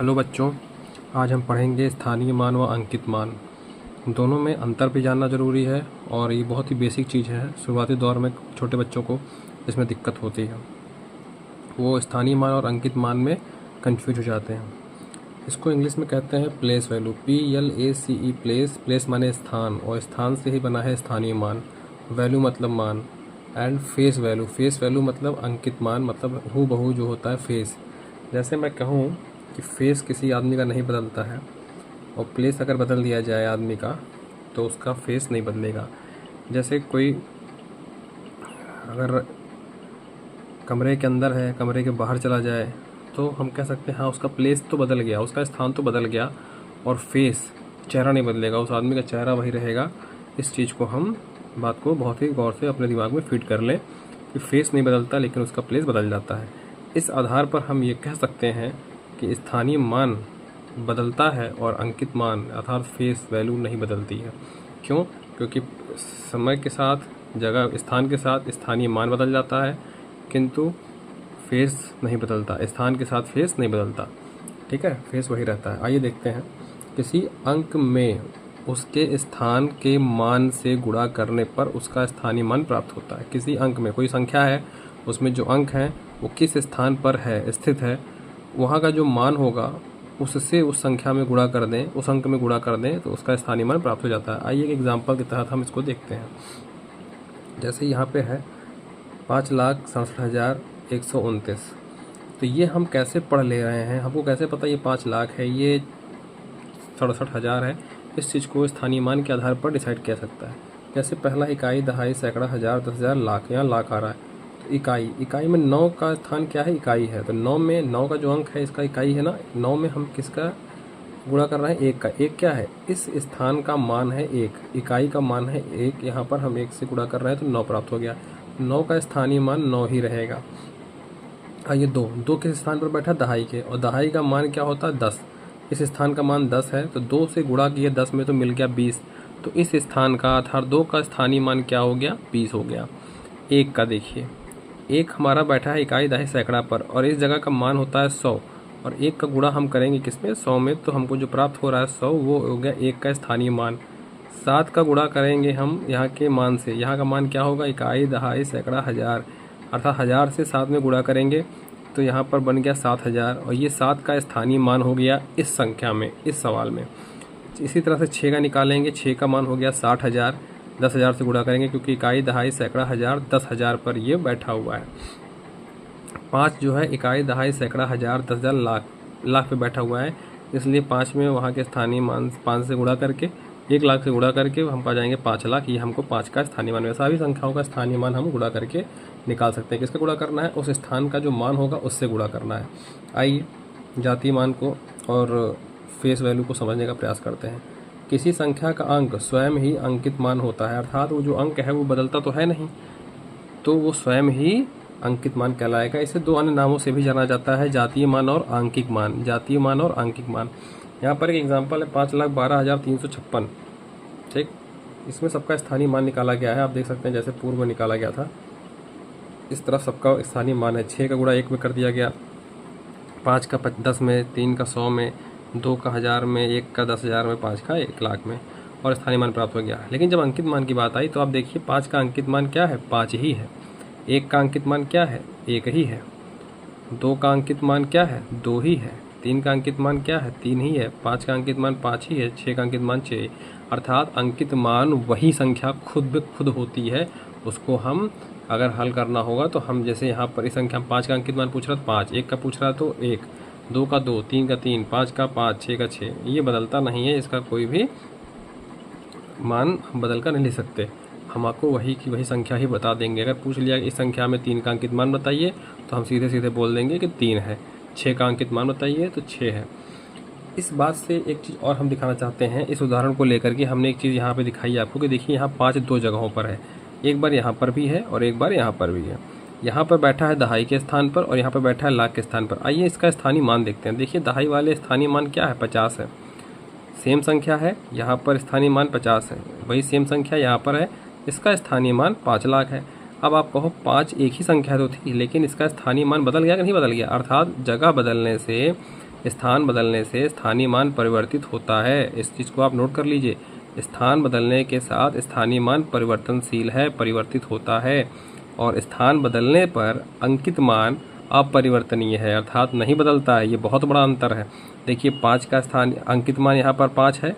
Hello बच्चों, आज हम पढ़ेंगे स्थानीय मान व अंकित मान। दोनों में अंतर भी जानना ज़रूरी है और ये बहुत ही बेसिक चीज़ है। शुरुआती दौर में छोटे बच्चों को इसमें दिक्कत होती है, वो स्थानीय मान और अंकित मान में कंफ्यूज हो जाते हैं। इसको इंग्लिश में कहते हैं place value, PLACE, place. Place माने स्थान और स्थान से ही बना है स्थानीय मान। वैल्यू मतलब मान। And face value, face value मतलब अंकित मान, मतलब हू बहू जो होता है फेस। जैसे मैं कहूँ कि फेस किसी आदमी का नहीं बदलता है और प्लेस अगर बदल दिया जाए आदमी का तो उसका फेस नहीं बदलेगा। जैसे कोई अगर कमरे के अंदर है, कमरे के बाहर चला जाए तो हम कह सकते हैं हाँ उसका प्लेस तो बदल गया, उसका स्थान तो बदल गया और फेस, चेहरा नहीं बदलेगा, उस आदमी का चेहरा वही रहेगा। इस चीज़ को हम बात को बहुत ही गौर से अपने दिमाग में फिट कर लें कि फेस नहीं बदलता लेकिन उसका प्लेस बदल जाता है। इस आधार पर हम ये कह सकते हैं कि स्थानीय मान बदलता है और अंकित मान अर्थात फेस वैल्यू नहीं बदलती है। क्यों? क्योंकि समय के साथ, जगह, स्थान के साथ स्थानीय मान बदल जाता है किंतु फेस नहीं बदलता। स्थान के साथ फेस नहीं बदलता, ठीक है, फेस वही रहता है। आइए देखते हैं, किसी अंक में उसके स्थान के मान से गुणा करने पर उसका स्थानीय मान प्राप्त होता है। किसी अंक में कोई संख्या है, उसमें जो अंक हैं वो किस स्थान पर है, स्थित है, वहाँ का जो मान होगा उससे उस संख्या में गुणा कर दें, उस अंक में गुणा कर दें तो उसका स्थानीय मान प्राप्त हो जाता है। आइए एक एग्जाम्पल के तहत हम इसको देखते हैं। जैसे यहाँ पे है 5,67,129, तो ये हम कैसे पढ़ ले रहे हैं, हमको कैसे पता ये 5 लाख है, ये 67,000 है। इस चीज़ को स्थानीय मान के आधार पर डिसाइड किया सकता है। जैसे पहला इकाई, दहाई, सैकड़ा, हज़ार, 10,000, लाख, यहाँ लाख आ रहा है। तो इकाई में 9 का स्थान क्या है, इकाई है। तो 9 में 9 का जो अंक है इसका इकाई है ना। 9 में हम किसका गुणा कर रहे हैं, 1 का। 1 क्या है, इस स्थान का मान है 1, इकाई का मान है 1, यहाँ पर हम 1 से गुणा कर रहे हैं तो 9 प्राप्त हो गया। 9 का स्थानीय मान 9 ही रहेगा। ये 2 किस स्थान पर बैठा, दहाई के, और दहाई का मान क्या होता है, 10। इस स्थान का मान 10 है तो 2 से गुणा किए 10 में तो मिल गया 20। तो इस स्थान का अर्थात 2 का स्थानीय मान क्या हो गया, 20 हो गया। 1 का देखिए, 1 हमारा बैठा है इकाई, दहाई, सैकड़ा पर और इस जगह का मान होता है 100 और 1 का गुणा हम करेंगे किसमें, 100 में, तो हमको जो प्राप्त हो रहा है 100 वो हो गया 1 का स्थानीय मान। 7 का गुणा करेंगे हम यहाँ के मान से, यहाँ का मान क्या होगा, इकाई, दहाई, सैकड़ा, हज़ार, अर्थात 1000 से 7 में गुणा करेंगे तो यहाँ पर बन गया 7,000 और ये 7 का स्थानीय मान हो गया इस संख्या में, इस सवाल में। इसी तरह से 6 का निकालेंगे, 6 का मान हो गया 60,000, 10,000 से गुणा करेंगे क्योंकि इकाई, दहाई, सैकड़ा, हज़ार, 10,000 पर ये बैठा हुआ है। 5 जो है इकाई, दहाई, सैकड़ा, हज़ार, 10,000, लाख, लाख पे बैठा हुआ है, इसलिए 5 में वहाँ के स्थानीय मान 5 से गुणा करके, 1 लाख से गुणा करके हम पा जाएंगे 5 लाख। ये हमको 5 का स्थानीय मान, वैसा भी संख्याओं का स्थानीय मान हम गुणा करके निकाल सकते हैं। किसका गुणा करना है, उस स्थान का जो मान होगा उससे गुणा करना है। आइए जातीय मान को और फेस वैल्यू को समझने का प्रयास करते हैं। किसी संख्या का अंक स्वयं ही अंकित मान होता है, अर्थात वो जो अंक है वो बदलता तो है नहीं, तो वो स्वयं ही अंकित मान कहलाएगा। इसे 2 अन्य नामों से भी जाना जाता है, जातीय मान और आंकिक मान। जातीय मान और आंकिक मान, यहाँ पर एक एग्जाम्पल है 5,12,356, ठीक। इसमें सबका स्थानीय मान निकाला गया है, आप देख सकते हैं जैसे पूर्व में निकाला गया था, इस तरफ सबका स्थानीय मान है। 6 का गुणा 1 में कर दिया गया, 5 का 10 में, 3 का 100 में, 2 का 1000 में, 1 का 10,000 में, 5 का 1 लाख में, और स्थानीय मान प्राप्त हो गया। लेकिन जब अंकित मान की बात आई तो आप देखिए 5 का अंकित मान क्या है, 5 ही है। 1 का अंकित मान क्या है, 1 ही है। 2 का अंकित मान क्या है, 2 ही है। 3 का अंकित मान क्या है, 3 ही है। 5 का अंकित मान 5 ही है। 6 का अंकित मान 6। अर्थात अंकित मान वही संख्या खुद ब खुद होती है, उसको हम अगर हल करना होगा तो हम जैसे यहाँ पर इस संख्या 5 का अंकित मान पूछ रहा है 5, 1 का पूछ रहा है तो 1, 2 का 2, 3 का 3, 5 का 5, 6 का 6, ये बदलता नहीं है, इसका कोई भी मान बदल कर नहीं लिख सकते। हम आपको वही की वही संख्या ही बता देंगे। अगर पूछ लिया इस संख्या में 3 का अंकित मान बताइए तो हम सीधे सीधे बोल देंगे कि 3 है। 6 का अंकित मान बताइए तो 6 है। इस बात से एक चीज़ और हम दिखाना चाहते हैं, इस उदाहरण को लेकर के हमने एक चीज़ यहाँ पे दिखाई आपको कि देखिए यहाँ 5 2 जगहों पर है, एक बार यहाँ पर भी है और एक बार यहाँ पर भी है। यहाँ पर बैठा है दहाई के स्थान पर और यहाँ पर बैठा है लाख के स्थान पर। आइए इसका स्थानीय मान देखते हैं। देखिए दहाई वाले स्थानीय मान क्या है, 50 है। सेम संख्या है, यहाँ पर स्थानीय मान 50 है, वही सेम संख्या यहाँ पर है, इसका स्थानीय मान 5 लाख है। अब आप कहो 5 एक ही संख्या तो थी लेकिन इसका स्थानीय मान बदल गया कि नहीं बदल गया, अर्थात जगह बदलने से स्थान बदलने से स्थानीय मान परिवर्तित होता है। इस चीज़ को आप नोट कर लीजिए। स्थान बदलने के साथ स्थानीय मान परिवर्तनशील है, परिवर्तित होता है, और स्थान बदलने पर अंकित मान अपरिवर्तनीय है, अर्थात नहीं बदलता है। ये बहुत बड़ा अंतर है। देखिए 5 का स्थान अंकित मान यहाँ पर 5 है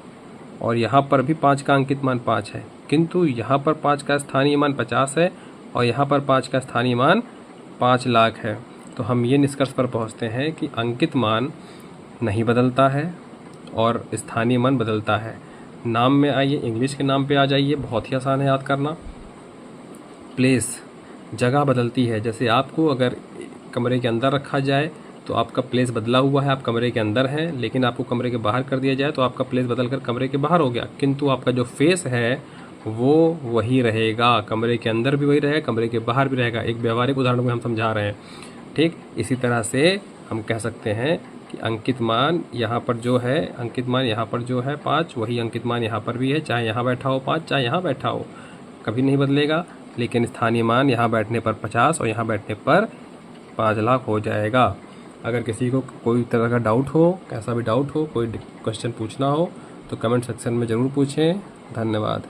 और यहाँ पर भी 5 का अंकित मान 5 है, किंतु यहाँ पर 5 का स्थानीय मान 50 है और यहाँ पर 5 का स्थानीय मान 5 लाख है। तो हम ये निष्कर्ष पर पहुँचते हैं कि अंकित मान नहीं बदलता है और स्थानीय मान बदलता है। नाम में आइए, इंग्लिश के नाम पे आ जाइए, बहुत ही आसान है याद करना। प्लेस, जगह बदलती है। जैसे आपको अगर कमरे के अंदर रखा जाए तो आपका प्लेस बदला हुआ है, आप कमरे के अंदर हैं, लेकिन आपको कमरे के बाहर कर दिया जाए तो आपका प्लेस बदलकर कमरे के बाहर हो गया, किंतु आपका जो फेस है वो वही रहेगा, कमरे के अंदर भी वही रहेगा, कमरे के बाहर भी रहेगा। एक व्यवहारिक उदाहरण में हम समझा रहे हैं, ठीक। इसी तरह से हम कह सकते हैं कि अंकित मान यहाँ पर जो है, अंकित मान यहाँ पर जो है 5, वही अंकित मान यहाँ पर भी है, चाहे यहाँ बैठा हो 5, चाहे यहाँ बैठा हो, कभी नहीं बदलेगा। लेकिन स्थानीय मान यहाँ बैठने पर 50 और यहाँ बैठने पर 5 लाख हो जाएगा। अगर किसी को कोई तरह का डाउट हो, कैसा भी डाउट हो, कोई क्वेश्चन पूछना हो तो कमेंट सेक्शन में ज़रूर पूछें। धन्यवाद।